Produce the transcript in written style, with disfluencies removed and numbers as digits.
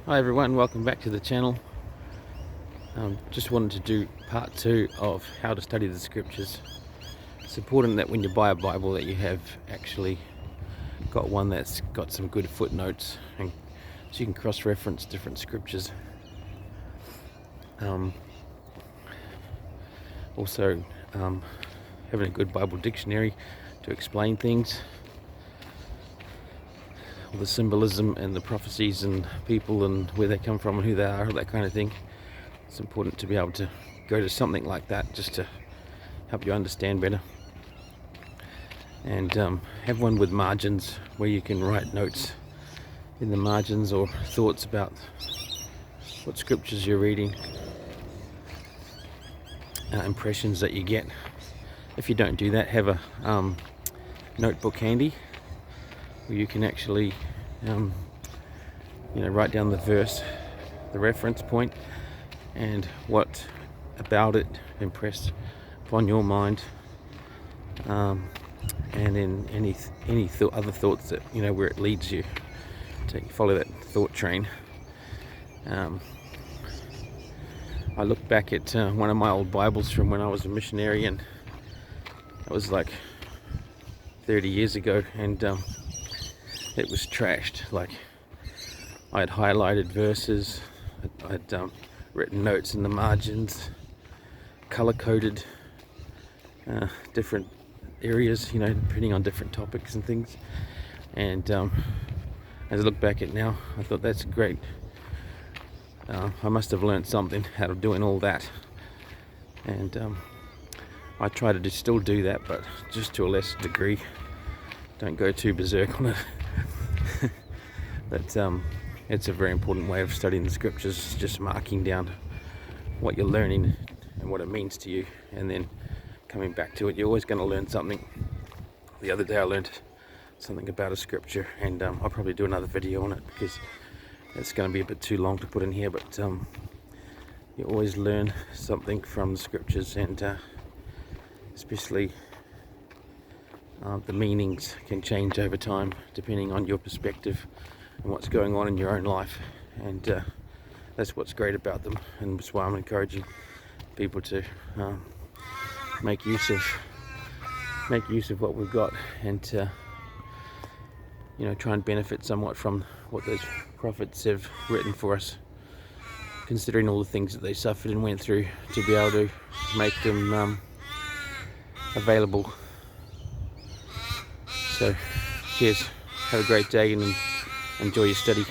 Hi everyone, welcome back to the channel. Just wanted to do part 2 of how to study the scriptures. It's important that when you buy a Bible that you have actually got one that's got some good footnotes, and so you can cross-reference different scriptures. Also having a good Bible dictionary to explain things, all the symbolism and the prophecies and people and where they come from and who they are, that kind of thing. It's important to be able to go to something like that just to help you understand better. And have one with margins where you can write notes in the margins or thoughts about what scriptures you're reading, impressions that you get. If you don't do that, have a notebook handy where you can actually write down the verse, the reference point, and what about it impressed upon your mind, and in any other thoughts that where it leads you. Follow that thought train. I look back at one of my old Bibles from when I was a missionary, and it was like 30 years ago, and it was trashed. Like, I had highlighted verses, I'd written notes in the margins, color-coded different areas, depending on different topics and things. And as I look back at it now, I thought that's great. I must have learned something out of doing all that. And I try to still do that, but just to a less degree. Don't go too berserk on it. But it's a very important way of studying the scriptures, just marking down what you're learning and what it means to you, and then coming back to it. You're always going to learn something. The other day I learned something about a scripture, and I'll probably do another video on it because it's going to be a bit too long to put in here, but you always learn something from the scriptures, and especially the meanings can change over time depending on your perspective and what's going on in your own life, and that's what's great about them, and that's why I'm encouraging people to make use of what we've got, and try and benefit somewhat from what those prophets have written for us, considering all the things that they suffered and went through to be able to make them available. So cheers, have a great day, and enjoy your study.